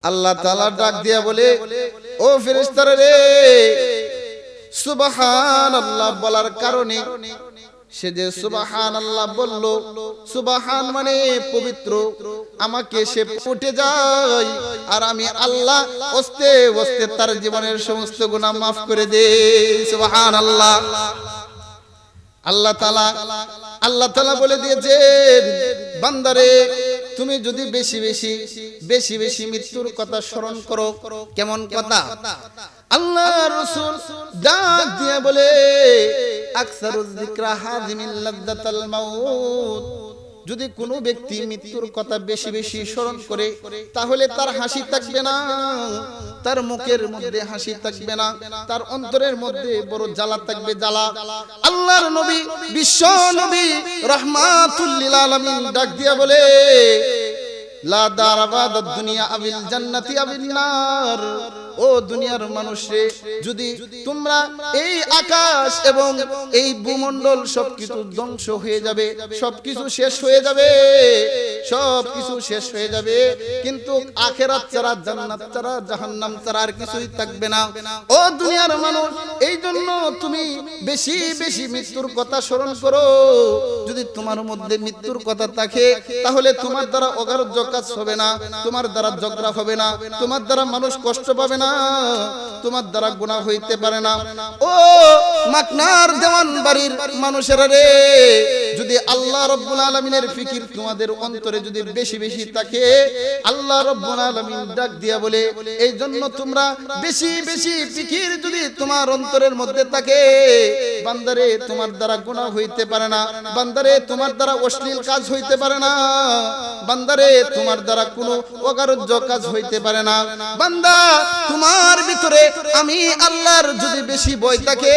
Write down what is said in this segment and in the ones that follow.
আল্লাহ তাআলা ডাক দিয়া বলে, ও ফেরেশতারা রে, সুবহানাল্লাহ বলার কারণে সে যে সুবহানাল্লাহ বলল, সুবহান মানে পবিত্র, আমাকে সে উঠে যায় আর আমি আল্লাহ ওস্তে ওস্তে তার জীবনের সমস্ত গুনাহ মাফ করে দেই। সুবহানাল্লাহ। আল্লাহ তাআলা বলে দিয়েছেন, বান্দারে তুমি যদি বেশি বেশি মৃত্যুর কথা স্মরণ করো। কেমন কথা? আল্লাহ রাসূল ডাক দিয়ে বলে, আকসারুয যিকরা হাযিমিল লাযযাতাল মাউত। যদি কোনো ব্যক্তি মৃত্যুর কথা বেশি বেশি স্মরণ করে, তাহলে তার হাসি থাকবে না, তার মুখের মধ্যে হাসি থাকবে না, তার অন্তরের মধ্যে বড় জ্বালা থাকবে, জ্বালা। আল্লাহর নবী, বিশ্ব নবী রাহমাতুল লিল আলামিন ডাক দিয়া বলে, লা দারাবাদ দুনিয়া আবিল জান্নাতি আবিন নার। ও দুনিয়ার মানুষরে, যদি তোমরা এই আকাশ এবং এই ভূমণ্ডল সবকিছু ধ্বংস হয়ে যাবে, সবকিছু শেষ হয়ে যাবে, সবকিছু শেষ হয়ে যাবে, কিন্তু আখিরাত ছাড়া, জান্নাত ছাড়া, জাহান্নাম ছাড়া আর কিছুই থাকবে না। ও দুনিয়ার মানুষ, এই জন্য তুমি বেশি বেশি মৃত্যুর কথা স্মরণ করো। যদি তোমার মধ্যে মৃত্যুর কথা থাকে, তাহলে তোমার দ্বারা অকার্য কাজ হবে না, তোমার দ্বারা ঝগড়া হবে না, তোমার দ্বারা মানুষ কষ্ট পাবে না, তোমার দ্বারা গুনাহ হইতে পারে না। ও মাকনার দেওয়ান বাড়ির মানুষেরা রে, যদি আল্লাহ রাব্বুল আলামিনের ফিকির তোমাদের অন্তরে যদি বেশি বেশি থাকে, আল্লাহ রাব্বুল আলামিন ডাক দিয়া বলে, এই জন্য তোমরা বেশি বেশি ফিকির যদি তোমার অন্তরের মধ্যে থাকে, বান্দারে তোমার দ্বারা গুনাহ হইতে পারে না, বান্দারে তোমার দ্বারা অশ্লীল কাজ হইতে পারে না, বান্দারে তোমার দ্বারা কোনো অকার্য কাজ হইতে পারে না। বান্দা, তোমার ভিতরে আমি আল্লাহর যদি বেশি ভয় থাকে,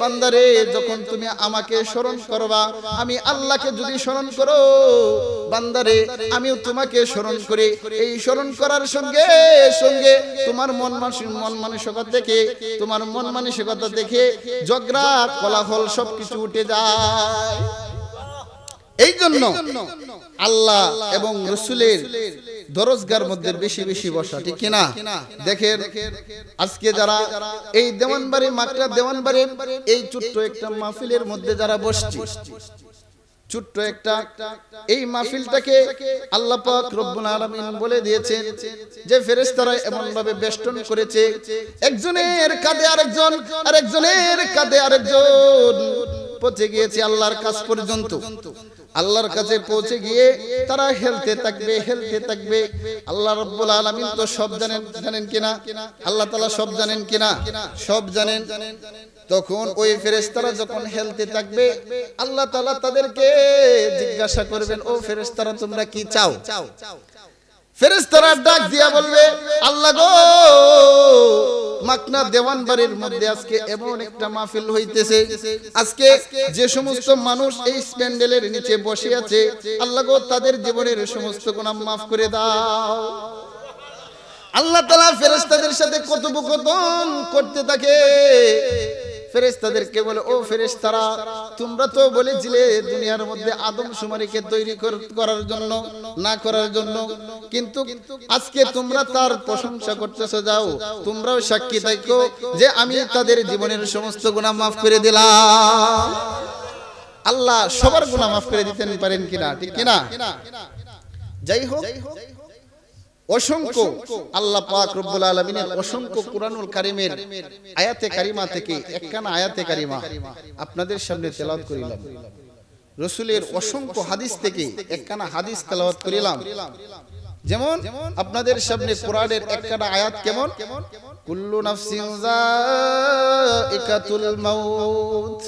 বান্দারে যখন তুমি আমাকে স্মরণ করবা, আমি আল্লাহকে যদি স্মরণ করো, বান্দারে আমিও তোমাকে স্মরণ করি। এই স্মরণ করার সঙ্গে সঙ্গে তোমার মন মানসিকতা দেখে ঝগড়া কোলাহল সবকিছু উঠে যায়। এই জন্য আল্লাহ এবং রাসূলের দরজগার মধ্যে বেশি বেশি বসা, ঠিক কিনা? দেখেন, আজকে যারা এই দেওয়ানবাড়ি, মাকড়া দেওয়ানবাড়ির এই ছোট্ট একটা মাহফিলের মধ্যে যারা বসছি, ছোট্ট একটা এই মাহফিলটাকে আল্লাহ পাক রব্বুল আলামিন বলে দিয়েছেন যে ফেরেশতারা এমন ভাবে বেষ্টন করেছে, একজনের কাঁধে আরেকজন, আরেকজনের কাঁধে আরেকজন পৌঁছে গিয়েছে আল্লাহর কাছ পর্যন্ত। আল্লাহর কাছে পৌঁছে গিয়ে তারা হেলতে থাকবে। আল্লাহ রাব্বুল আলামিন তো সব জানেন কিনা? আল্লাহ তাআলা সব জানেন কিনা? সব জানেন। তখন ওই ফেরেশতারা যখন হেলতে থাকবে, আল্লাহ তাআলা তাদেরকে জিজ্ঞাসা করবেন, ও ফেরেশতারা তোমরা কি চাও? ফেরেশতারা ডাক দিয়া বলবে, আল্লাহ গো, মাকনা দেওয়ানবাড়ির মধ্যে আজকে এমন একটা মাহফিল হইতেছে, আজকে যে সমস্ত মানুষ এই প্যান্ডেলের নিচে বসে আছে, আল্লাহ গো, তাদের জীবনের সমস্ত গুনাহ মাফ করে দাও। আল্লাহ তাআলা ফেরেশতাদের সাথে কথোপকথন করতে থাকে। ফেরেশতাদেরকে বলে, ও ফেরেশতারা, তোমরা তো বলেছিলে দুনিয়ার মধ্যে আদম শুমারিকে তৈরি করার জন্য, না করার জন্য, কিন্তু আজকে তোমরা তার প্রশংসা করতেছো। যাও, তোমরাও সাক্ষী থাকো যে আমি তাদের জীবনের সমস্ত গুনাহ মাফ করে দিলাম। আল্লাহ সবার গুনাহ মাফ করে দিতেন পারেন কিনা, ঠিক কিনা? যাই হোক, অসংখ্য আল্লাহ পাক রব্বুল আলামিনের অসংখ্য কুরআনুল কারীমের আয়াতে কারিমা থেকে একখানা আয়াতে কারিমা আপনাদের সামনে তেলাওয়াত করিলাম। রাসূলের অসংখ্য হাদিস থেকে একখানা হাদিস তেলাওয়াত করিলাম। যেমন আপনাদের সামনে কোরআনের একখানা আয়াত কেমন, কুল্লু নাফসিন যায়িকাতুল মাউত।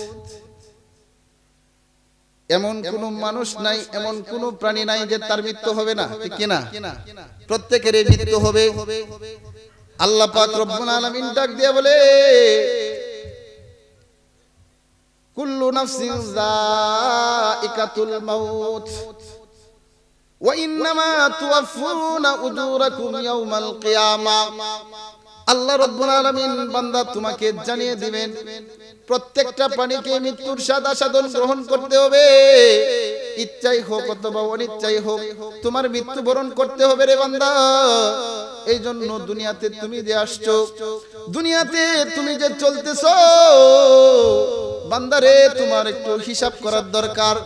এমন কোন মানুষ নাই, এমন কোন প্রাণী নাই যে তার মৃত্যু হবে না, ঠিক কিনা? প্রত্যেকেরই মৃত্যু হবে। আল্লাহ পাক রব্বুল আলামিন ডাক দিয়ে বলে, কুল্লু নাফসিন যায়িকাতুল মাউত ওয়া ইন্নামা তুওয়াফফুনা উজুরাকুম ইয়াওমাল কিয়ামাহ। আল্লাহ রাব্বুল আলামিন বান্দা তোমাকে জানিয়ে দিবেন, প্রত্যেকটা প্রাণীকে মৃত্যুর স্বাদ আস্বাদন গ্রহণ করতে হবে। ইচ্ছাই হোক অথবা অনিচ্ছাই হোক তোমার মৃত্যুবরণ করতে হবে রে বান্দা। এই জন্য দুনিয়াতে তুমি যে আসছো, দুনিয়াতে তুমি যে চলতেছো বান্দারে, তোমার একটু হিসাব করার দরকার।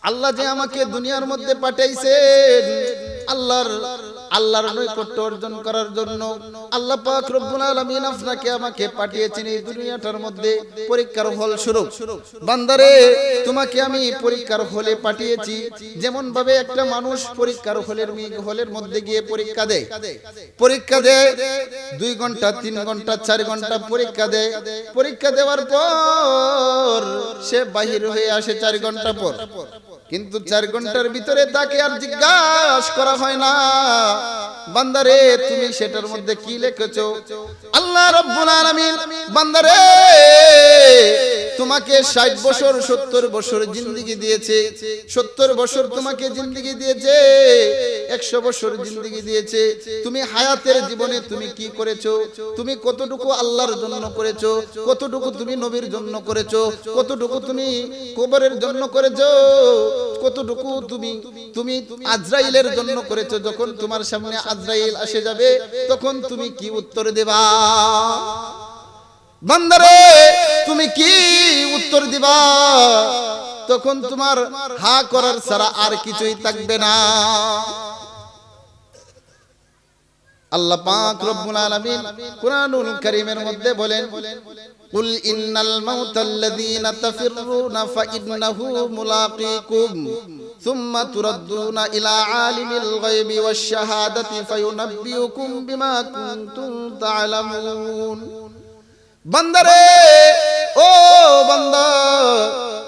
আল্লাহ যে আমাকে দুনিয়ার মধ্যে পাঠাইছেন আল্লাহর নৈকট্য অর্জন করার জন্য, আল্লাহ পাক রব্বুল আলামিন আপনাকে আমাকে পাঠিয়েছেন এই দুনিয়াটার মধ্যে পরীক্ষার ফল স্বরূপ। বান্দারে, তোমাকে আমি পরীক্ষার হলে পাঠিয়েছি। যেমন ভাবে একটা মানুষ পরীক্ষার হলের মধ্যে গিয়ে পরীক্ষা দেয় 2 ঘন্টা 3 ঘন্টা 4 ঘন্টা পরীক্ষা দেয়। পরীক্ষা দেওয়ার পর সে বাহির হয়ে আসে 4 ঘন্টা পর, কিন্তু 4 ঘন্টার ভিতরে তাকে আর জিজ্ঞাসা করা হয় না, বান্দারে তুমি সেটার মধ্যে কি লিখেছো। আল্লাহ রাব্বুল আলামিন বান্দারে তোমাকে 60 বছর 70 বছর জিন্দেগি দিয়েছে, 70 বছর তোমাকে জিন্দেগি দিয়েছে, 100 বছর জিন্দেগি দিয়েছে। তুমি হায়াতের জীবনে তুমি কি করেছো, তুমি কতটুকু আল্লাহর জন্য করেছো, কতটুকু তুমি নবীর জন্য করেছো, কতটুকু তুমি কবরের জন্য করেছো, কতটুকু তুমি আজরাইলের জন্য করেছো। যখন তোমার সামনে আজরাইল এসে যাবে তখন তুমি কি উত্তর দেবা বান্দারে, তুমি কি উত্তর দিবা? তখন তোমার হা করার ছাড়া আর কিছুই থাকবে না। আল্লাহ পাক রব্বুল আলামিন কুরআনুল কারীমের মধ্যে বলেন, কুল ইন্নাল মাউতাল্লাযীনা তাফিররুনা ফাইন্নাহু মুলাকীকুম সুম্মা তুরাদ্দুনা ইলা আলিমিল গায়বি ওয়াশ শাহাদাতি ফায়ুনাব্বিউকুম বিমা কুনতুম তা'লামুন। বান্দারে, ও বান্দা,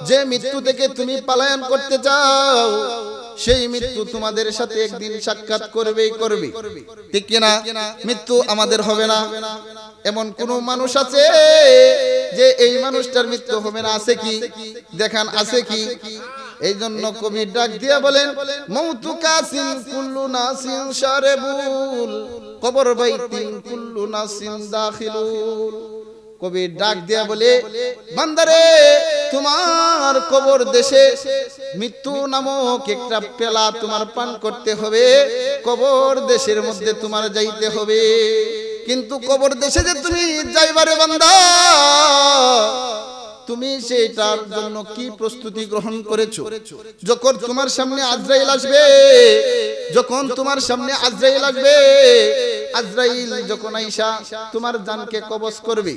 যে মৃত্যু থেকে তুমি পলায়ন করতে চাও সেই মৃত্যু তোমাদের সাথে একদিন সাক্ষাৎ করবে, ঠিক কিনা? মৃত্যু আমাদের হবে না এমন কোন মানুষ আছে যে এই মানুষটার মৃত্যু হবে না? আছে কি? দেখান আছে কি? এই জন্য কবি ডাক দিয়ে বলেন, মৌতু কাসিন কুল্লু নাসিন শারেবুল কবর বাইতিন কুল্লু নাসিন দাখিলুল। কবি ডাক দিয়া বলে, বান্দারে তোমার কবর দেশে মৃত্যু নামক একটা পেলা তোমার পান করতে হবে, কবর দেশের মধ্যে তোমার যাইতে হবে। কিন্তু কবর দেশে যে তুমি যাইবারে বান্দা, তুমি সেটার জন্য কি প্রস্তুতি গ্রহণ করেছো? যখন তোমার সামনে আজরাইল আসবে, আজরাইল যখন আইসা তোমার জানকে কবজ করবে,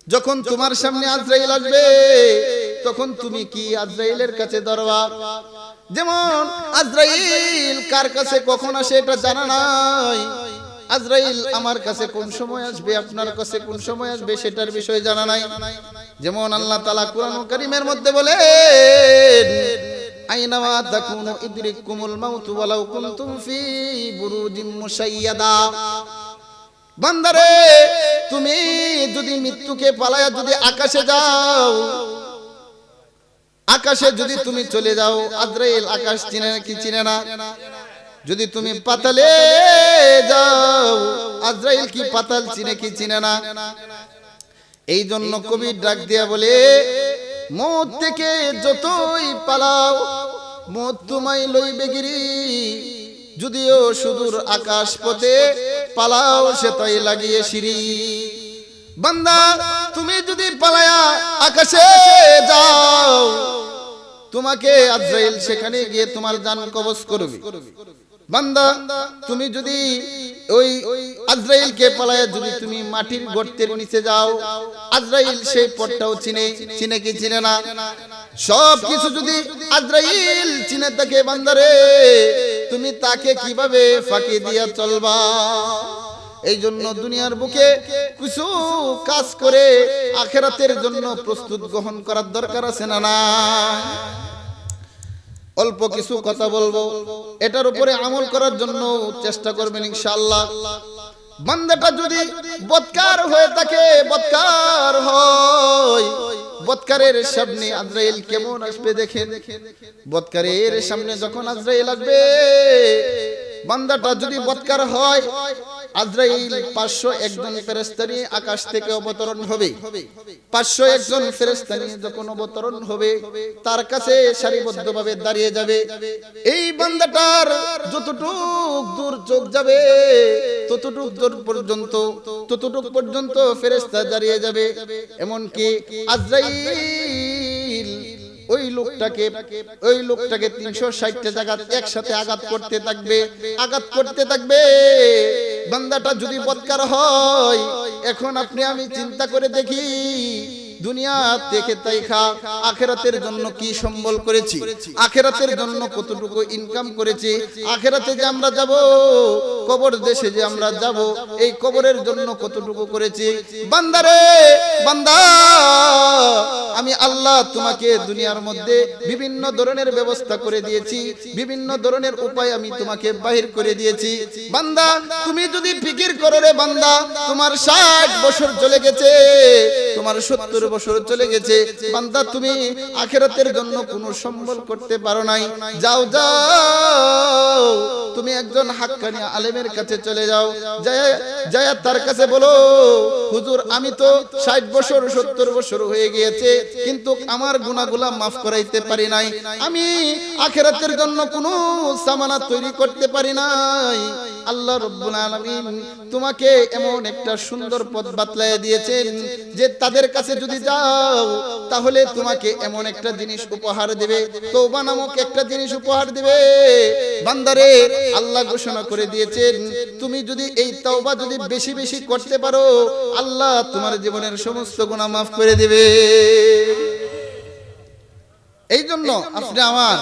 যখন তোমার সামনে আজরাইল আসবে তখন তুমি কি আজরাইলের কাছে ধরবা? যেমন আজরাইল কার কাছে কখন আসে এটা জানা নাই। আজরাইল আমার কাছে কোন সময় আসবে, আপনার কাছে কোন সময় আসবে সেটার বিষয় জানা নাই। যেমন আল্লাহ তাআলা কুরআনুল কারীমের মধ্যে বলেন, আইনামা তাকুনু ইদরিকুমুল মাউতু ওয়ালাউ কুনতুম ফি বুরুজিম মুশাইয়াদা। বান্দারে, তুমি যদি মৃত্যুকে পালায়া যদি আকাশে যাও, আকাশে যদি তুমি চলে যাও, আজরাইল আকাশ চিনে কি চিনে না? যদি তুমি পাতালে যাও, আজরাইল কি পাতাল চিনে কি চিনে না? এই জন্য কবি ডাক দিয়া বলে, মওত থেকে যতই পালাও মওত তোমায় লইবে গিরি, যদিও সুদূর আকাশ পথে পালাও সে তাই লাগিয়ে সিঁড়ি। বান্দা, তুমি যদি পালায়া আকাশে যাও, তোমাকে আজরাইল সেখানে গিয়ে তোমার জান কবজ করবে। বান্দা, তুমি যদি ওই আজরাইলকে পালায়া যদি তুমি মাটির গর্তের নিচে যাও, আজরাইল সেই পথটাও চিনে কি চিনে না? সব কিছু যদি আজরাইল চিনে থাকে বান্দারে, তুমি তাকে কিভাবে ফাঁকি দিয়া চলবা? এই জন্য দুনিয়ার বুকে কিছু কাজ করে আখিরাতের জন্য প্রস্তুত গ্রহণ করার দরকার আছে না? না, অল্প কিছু কথা বলবো, এটার উপরে আমল করার জন্য চেষ্টা করবেন ইনশাআল্লাহ। বান্দাটা যদি বদকার হয়ে থাকে, বদকার হয়, বদকারের সামনে আজরাইল কেমন আসবে দেখেন। বদকারের সামনে যখন আজরাইল আসবে বান্দাটা যদি বদকার হয়, আজরাইল 501 জন ফেরেশতা নিয়ে আকাশ থেকে অবতরণ হবে। 501 জন ফেরেশতা নিয়ে যখন অবতরণ হবে, তার কাছে সারিবদ্ধভাবে দাঁড়িয়ে যাবে। এই বান্দাটার যতটুক দূর চোখ যাবে ততটুক দূর পর্যন্ত ফেরেশতা দাঁড়িয়ে যাবে। এমনকি আজরাইল ওই লোকটাকে 360টা জায়গা একসাথে আঘাত করতে থাকবে। বান্দাটা যদি বদকার হয়, এখন আপনি আমি চিন্তা করে দেখি, দুনিয়া থেকে তাইখা আখিরাতের জন্য কি সম্বল করেছি, আখিরাতের জন্য কতটুকু ইনকাম করেছি, আখিরাতে যে আমরা যাব, কবর দেশে যে আমরা যাব, এই কবরের জন্য কতটুকু করেছি। বান্দারে, বান্দা, আমি আল্লাহ তোমাকে দুনিয়ার মধ্যে বিভিন্ন ধরনের ব্যবস্থা করে দিয়েছি, বিভিন্ন ধরনের উপায় আমি তোমাকে বাহির করে দিয়েছি। বান্দা, তুমি যদি ফিকির করো রে বান্দা, তোমার 60 বছর চলে গেছে, তোমার 70 বছর চলে গেছে, বান্দা তুমি আখিরাতের জন্য কোনো সম্বল করতে পারো নাই। যাও তুমি একজন হাক্কানি আলেমের কাছে চলে যাও, যায় তার কাছে বলো, হুজুর আমি তো 60 বছর 70 বছর হয়ে গিয়েছে, কিন্তু আমার গুনাহগুলা মাফ করাইতে পারি নাই, আমি আখিরাতের জন্য কোনো সামানা তৈরি করতে পারি নাই। আল্লাহ রাব্বুল আলামিন তোমাকে এমন একটা সুন্দর পথ বাতলায় দিয়েছেন যে তাদের কাছে যদি যাও তাহলে তোমাকে এমন একটা জিনিস উপহার দিবে, তওবা নামক একটা জিনিস উপহার দিবে। বান্দারে, আল্লাহ ঘোষণা করে দিয়েছেন, তুমি যদি এই তওবা যদি বেশি বেশি করতে পারো, আল্লাহ তোমার জীবনের সমস্ত গুনাহ মাফ করে দিবে। এই জন্য আপনি আমার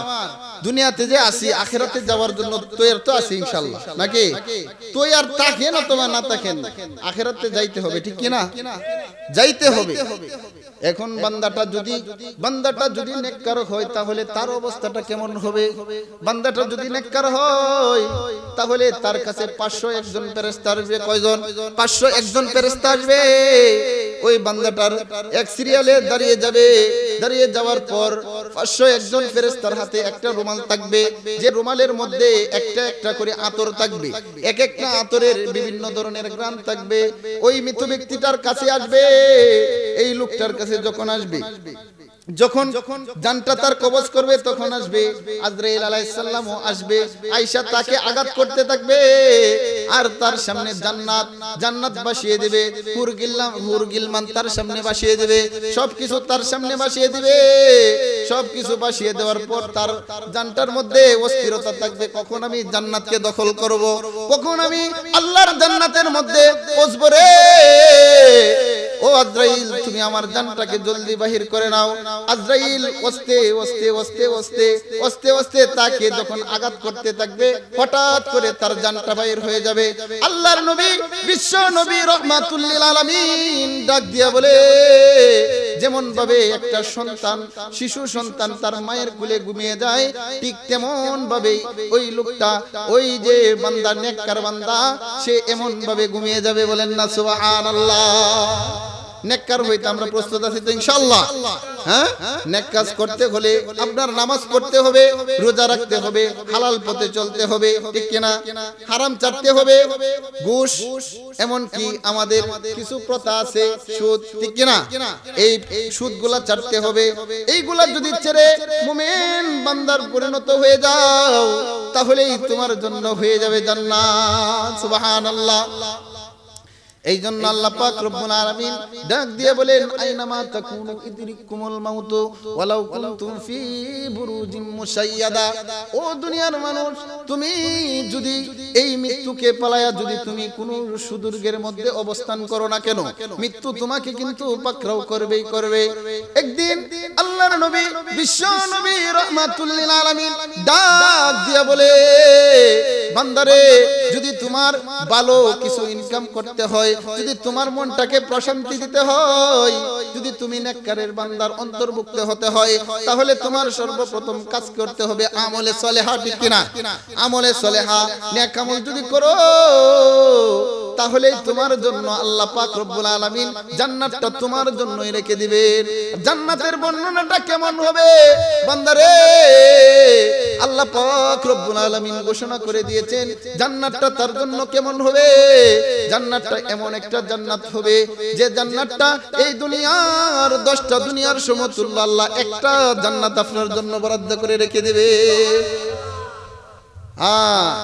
দুনিয়াতে যে আসি, আখিরাতে যাওয়ার জন্য তৈরি তো আছি ইনশাআল্লাহ, নাকি? তৈরি থাকেন অথবা না থাকেন, আখিরাতে যাইতে হবে, ঠিক কি না? যাইতে হবে। এখন বান্দাটা যদি নেককার হয়, তাহলে তার অবস্থাটা কেমন হবে? বান্দাটা যদি নেককার হয়, তাহলে তার কাছে 501 জন ফেরেশতা আসবে। কয়জন? 501 জন ফেরেশতা আসবে। ওই বান্দাটার এক সিরিয়ালে দাঁড়িয়ে যাবে। দাঁড়িয়ে যাওয়ার পর 501 জন ফেরেশতার হাতে একটা রুমাল থাকবে, যে রুমালের মধ্যে একটা একটা করে আতর থাকবে, এক একটা আতরের বিভিন্ন ধরনের ঘ্রাণ থাকবে। ওই মৃত ব্যক্তিটার কাছে আসবে। এই লোকটার কাছে যখন আসবে, যখন জানটা তার কবজ করবে, তখন আসবে আজরাইল আলাইহিস সালামও আসবে। আয়েশা তাকে আঘাত করতে থাকবে, আর তার সামনে জান্নাত বাসিয়ে দেবে, হুর গিলমান তার সামনে বাসিয়ে দেবে, সবকিছু তার সামনে বাসিয়ে দিবে। সবকিছু বাসিয়ে দেওয়ার পর তার জানটার মধ্যে অস্থিরতা থাকবে, কখন আমি জান্নাতকে দখল করব, কখন আমি আল্লাহর জান্নাতের মধ্যে পৌঁছবো রে। ও আজরাইল, তুমি আমার জানটাকে জলদি বাহির করে নাও। আজরাইল ওস্তে তাকে যখন আঘাত করতে থাকবে, হঠাৎ করে তার জানটা বাহির হয়ে যাবে। আল্লাহর নবী, বিশ্ব নবী রাহমাতুল লিল আলামিন ডাক দিয়া বলে, যেমন ভাবে একটা সন্তান, শিশু সন্তান তার মায়ের কোলে ঘুমিয়ে যায়, ঠিক তেমন ভাবে ওই লোকটা, ওই যে বান্দা, নেককার বান্দা, সে এমন ভাবে ঘুমিয়ে যাবে। বলেন না সুবহানাল্লাহ। নেককার হইতে আমরা প্রস্তুত আছি তো ইনশাআল্লাহ? হ্যাঁ, নেক কাজ করতে হলে আপনার নামাজ পড়তে হবে, রোজা রাখতে হবে, হালাল পথে চলতে হবে, ঠিক কিনা? হারাম ছাড়তে হবে, ঘুষ, এমন কি আমাদের কিছু প্রথা আছে, সুদ, ঠিক কিনা? এই সুদগুলা ছাড়তে হবে। এইগুলা যদি ছেড়ে মুমিন বান্দার পরিণত হয়ে যাও, তাহলেই তোমার জন্য হয়ে যাবে জান্নাত। সুবহানাল্লাহ। এই জন্য আল্লাহ পাক রব্বুল আলামিন ডাক দিয়ে বলেন, আইনামা তাকুনু ইদরিকুমুল মাউত ওয়ালাউ কুনতুম ফি বুরুজিম মুশাইয়াদা। ও দুনিয়ার মানুষ, তুমি যদি এই মৃত্যুকে পালায়া যদি তুমি কোন সুদূর্গের মধ্যে অবস্থান করো না কেন, মৃত্যু তোমাকে কিন্তু পাকড়াও করবেই করবে। একদিন আল্লাহর নবী, বিশ্ব নবী রাহমাতুল লিল আলামিন ডাক দিয়া বলে, বান্দারে, যদি তোমার ভালো কিছু ইনকাম করতে হয়, যদি তোমার মনটাকে প্রশান্তি দিতে হয়, যদি তুমি নেককারের বান্দার অন্তর্ভুক্ত হতে হয়, তাহলে তোমার সর্বপ্রথম কাজ করতে হবে আমলে সলেহা, ঠিক কিনা? আমলে সলেহা, নেক আমল যদি করো, তাহলেই তোমার জন্য আল্লাহ পাক রব্বুল আলামিন জান্নাতটা তোমার জন্যই রেখে দিবেন। জান্নাতের বর্ণনাটা কেমন হবে বান্দারে? আল্লাহ পাক রব্বুল আলামিন ঘোষণা করে দিয়েছেন জান্নাতটা তার জন্য কেমন হবে। জান্নাতটা এমন একটা জান্নাত হবে যে জান্নাতটা এই দুনিয়ার 10টা দুনিয়ার সমতুল্য আল্লাহ একটা জান্নাত আপনার জন্য বরাদ্দ করে রেখে দিবে।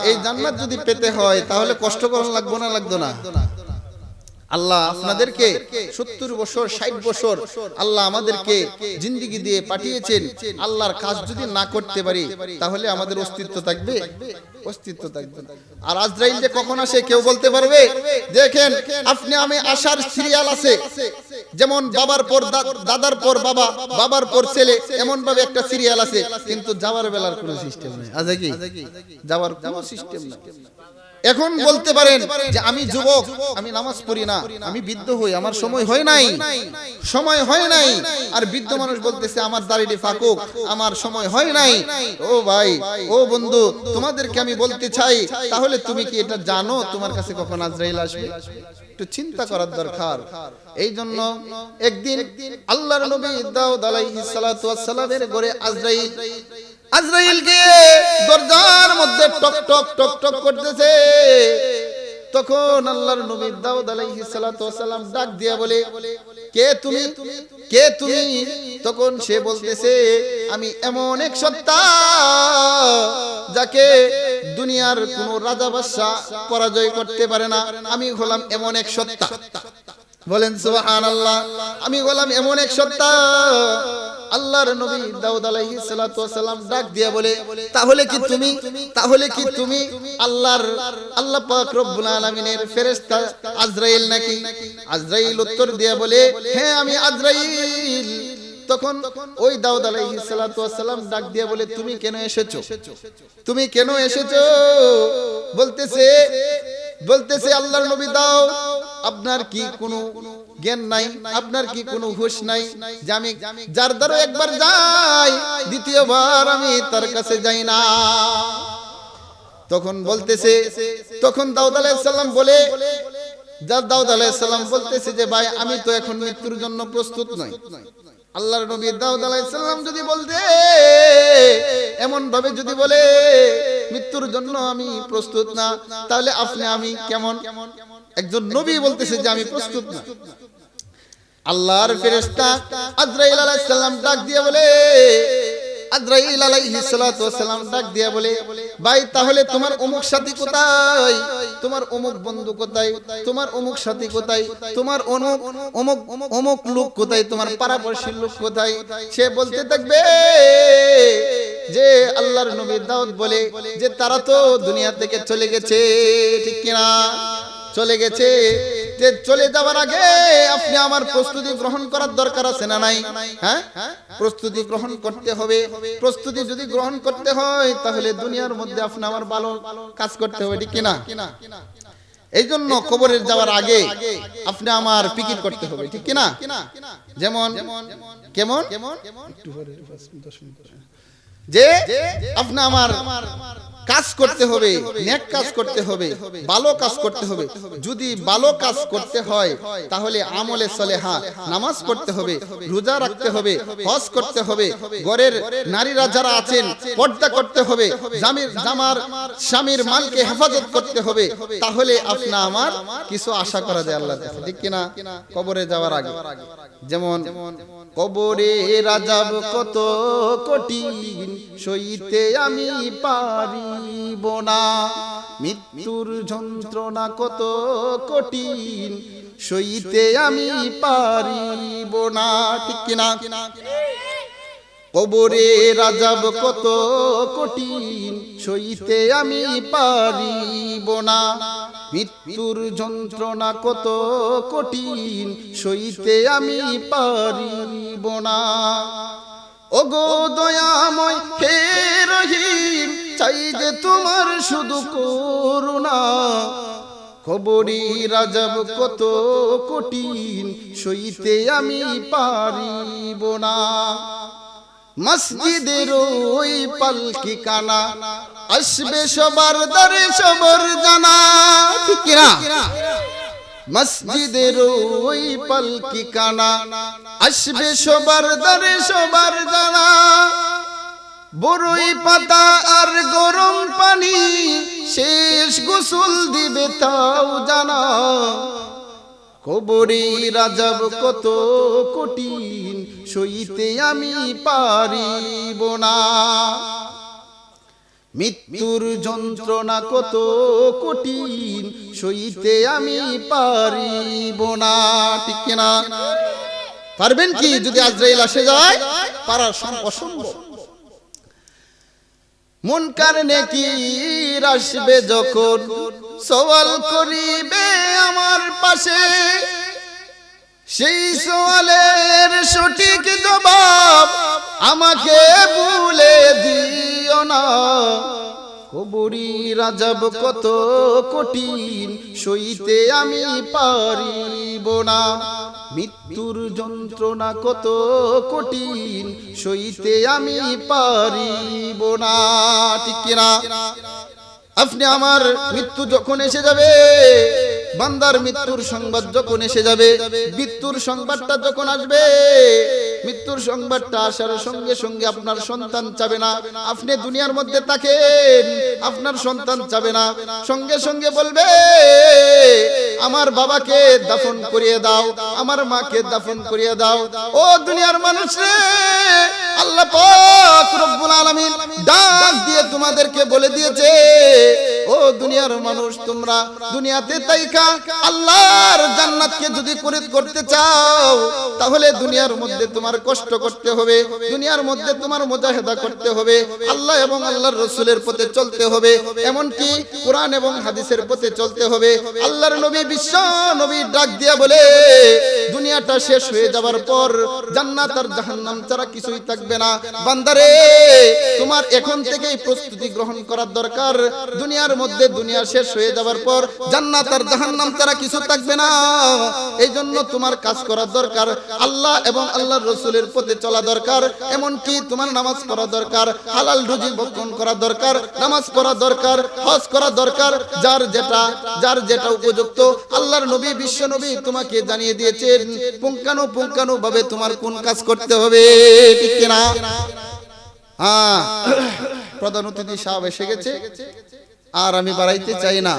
এই জান্নাত যদি পেতে হয় তাহলে কষ্ট করা লাগবে না, লাগতো না? আল্লাহ আপনাদেরকে 70 বছর 60 বছর আল্লাহ আমাদেরকে জিন্দেগি দিয়ে পাঠিয়েছেন। আল্লাহর কাজ যদি না করতে পারি তাহলে আমাদের অস্তিত্ব থাকবে? অস্তিত্ব থাকবে না। আর আজরাইল যে কখন আসে কেউ বলতে পারবে? দেখেন আপনি আমি আসার সিরিয়াল আছে, যেমন বাবার পর দাদার পর বাবা, বাবার পর ছেলে, এমন ভাবে একটা সিরিয়াল আছে, কিন্তু যাওয়ার বেলার কোনো সিস্টেম নেই। আছে কি? যাওয়ার কোনো সিস্টেম নেই। এখন বলতে পারেন যে আমি যুবক, আমি নামাজ পড়ি না, আমি বৃদ্ধ হই, আমার সময় হয় নাই, সময় হয় নাই। আর বৃদ্ধ মানুষ বলতেছে আমার দাড়িটি ফাঁকুক, আমার সময় হয় নাই। ও ভাই, ও বন্ধু, তোমাদেরকে আমি বলতে চাই, তাহলে তুমি কি এটা জানো তোমার কাছে কখন আজরাইল আসবে? একটু চিন্তা করার দরকার। এই জন্য একদিন আল্লাহর নবী দাউদ আলাইহিস সালাতু ওয়াস সালামের ঘরে আজরাইল গিয়ে দরজার মধ্যে টক টক টক টক করতেছে। তখন আল্লাহর নবী দাউদ আলাইহিস সালাতু ওয়াস সালাম ডাক দিয়া বলে, কে তুমি, কে তুমি? তখন সে বলতেছে, আমি এমন এক সত্তা যাকে দুনিয়ার কোন রাজা বাদশা পরাজয় করতে পারে না। আমি হলাম এমন এক সত্তা। বলেন সুবহানাল্লাহ। আমি হলাম এমন এক সত্তা। আল্লাহর নবী দাউদ আলাইহিস সালাতু ওয়াস সালাম ডাক দিয়া বলে, তাহলে কি তুমি আল্লাহ পাক রব্বুল আলামিনের ফেরেশতা আজরাইল নাকি? আজরাইল উত্তর দিয়া বলে, হ্যাঁ আমি আজরাইল। তখন ওই দাউদ আলাইহিস সালাতু ওয়াস সালাম ডাক দিয়া বলে, তুমি কেন এসেছো? তুমি কেন এসেছো? বলতেছে আল্লাহর নবী দাউদ, আপনার কি কোনো জ্ঞান নাই, আপনার কি কোনো হুঁশ নাই যে আমি যার দ্বারা একবার যাই দ্বিতীয়বার আমি তার কাছে যাই না? তখন দাউদ আলাইহিস সালাম বলতেছে যে ভাই, আমি তো এখন মৃত্যুর জন্য প্রস্তুত নই। আল্লাহর নবী দাউদ আলাইহিস সালাম যদি বলতে এমন ভাবে যদি বলে মৃত্যুর জন্য আমি প্রস্তুত না, তাহলে আমি কেমন একজন নবী বলতেছে যে আমি প্রস্তুত না? আল্লাহর ফেরেশতা আজরাইল আলাইহিস সালাম ডাক দিয়ে বলে, আজরাইল আলাইহিস সালাতু ওয়াস সালাম ডাক দিয়ে বলে, ভাই তাহলে তোমার অমুক সাথী কোথায়, তোমার অমুক বন্ধু কোথায়, তোমার অমুক সাথী কোথায়, তোমার অমুক লোক কোথায়, তোমার পাড়াপড়শির লোক কোথায়? সে বলতে থাকবে যে আল্লাহর নবী দাউদ বলে যে তারা তো দুনিয়া থেকে চলে গেছে, ঠিক কিনা? চলে গেছে। চলে যাওয়ার আগে আপনি আমার প্রস্তুতি গ্রহণ করার দরকার আছে না নাই? হ্যাঁ, প্রস্তুতি গ্রহণ করতে হবে। প্রস্তুতি যদি গ্রহণ করতে হয় তাহলে দুনিয়ার মধ্যে আপনি আমার ভালো কাজ করতে হবে, ঠিক কিনা? এই জন্য কবরে যাওয়ার আগে আপনি আমার ফিকির করতে হবে, ঠিক কিনা? যেমন কেমন যে আপনি আমার কাজ করতে হবে, নেক কাজ করতে হবে, ভালো কাজ করতে হবে। যদি ভালো কাজ করতে হয় তাহলে আমলে সলেহা, নামাজ পড়তে হবে, রোজা রাখতে হবে, হজ করতে হবে, ঘরের নারীরা যারা আছেন পর্দা করতে হবে, স্বামীর মালকে হেফাজত করতে হবে। তাহলে আপনি আমার কিছু আশা করা যায় আল্লাহর কাছে, ঠিক কিনা? কবরে যাওয়ার আগে যেমন কবরে আযাব কত কঠিন সইতে আমি পারিব না, মৃত্যুর যন্ত্রণা কত কঠিন সইতে আমি পারিব না, ঠিক কিনা? কবরে আযাব কত কঠিন সইতে আমি পারিব না, মৃত্যুর যন্ত্রণা কত কঠিন সইতে আমি পারিব না। ওগো দয়াময় হে রহিম, চাই যে তোমার শুধু করুণা, কবরের আযাব কত কঠিন সইতে আমি পারিব না। মসজিদের ওই পালকি কানা আসবে সবার দ্বারে সবার জানা, ঠিক কিনা? মসজিদের ওই পালকি কানা, আসবে সবার দ্বারে সবার জানা, বড়ই পাতা আর গরম পানি, শেষ গোসল দিবে তাও জানা। কবরের আযাব কত কঠিন, সইতে আমি পারিব না। মৃত্যুর যন্ত্রণা কত কঠিন, সইতে আমি পারিব না। ঠিক কিনা? পারবেন কি? যদি আজরাইল আসে যায়, পারা অসম্ভব। মুনকার নেকির আসবে যখন, সওয়াল করিবে আমার পাশে, সেই সওয়ালের সঠিক জবাব আমাকে বলে দিও না। কবরের আযাব কত কঠিন, সইতে আমি পারিব না। মৃত্যুর যন্ত্রণা কত কঠিন, সইতে আমি পারিব না। ঠিক কিনা? আপনি আমার মৃত্যু যখন এসে যাবে, বান্দার মৃত্যুর সংবাদ যখন এসে যাবে, মৃত্যুর সংবাদটা যখন আসবে, মৃত্যুর সংবাদটা আসার সঙ্গে সঙ্গে আপনার সন্তান চাবে না আপনি দুনিয়ার মধ্যে থাকেন, আপনার সন্তান চাবে না, সঙ্গে সঙ্গে বলবে আমার বাবাকে দাফন করিয়ে দাও, আমার মাকে দাফন করিয়ে দাও। ও দুনিয়ার মানুষ রে, আল্লাহ পাক রব্বুল আলামিন ডাক দিয়ে তোমাদেরকে বলে দিয়েছে, ও দুনিয়ার মানুষ, তোমরা দুনিয়াতে তাইকা আল্লাহর জান্নাতকে যদি খরিদ করতে চাও, তাহলে দুনিয়ার মধ্যে তোমার কষ্ট করতে হবে, দুনিয়ার মধ্যে তোমার মুজাহিদা করতে হবে, আল্লাহ এবং আল্লাহর রাসূলের পথে চলতে হবে, এমনকি কোরআন এবং হাদিসের পথে চলতে হবে। আল্লাহর নবী, বিশ্ব নবী ডাক দিয়া বলে, দুনিয়াটা শেষ হয়ে যাবার পর জান্নাত আর জাহান্নাম ছাড়া কিছুই থাকবে না। বান্দারে, তোমার এখন থেকেই প্রস্তুতি গ্রহণ করার দরকার। দুনিয়ার মধ্যে দুনিয়া শেষ হয়ে যাবার পর জান্নাত আর জাহান্নাম ছাড়া কিছু থাকবে না। এই জন্য তোমার কাজ করা দরকার, আল্লাহ এবং আল্লাহর রাসূলের পথে চলা দরকার, এমনকি তোমার নামাজ পড়া দরকার, হালাল রুজি ভক্ষণ করা দরকার, নামাজ পড়া দরকার, হজ করা দরকার, যার যেটা উপযুক্ত। আল্লাহর নবী, বিশ্ব নবী তোমাকে জানিয়ে দিয়েছেন পুঙ্খানু ভাবে তোমার কোন কাজ করতে হবে। ঠিক কিনা? প্রধান অতিথি সাহেব এসে গেছে, আর আমি বাড়াইতে চাই না।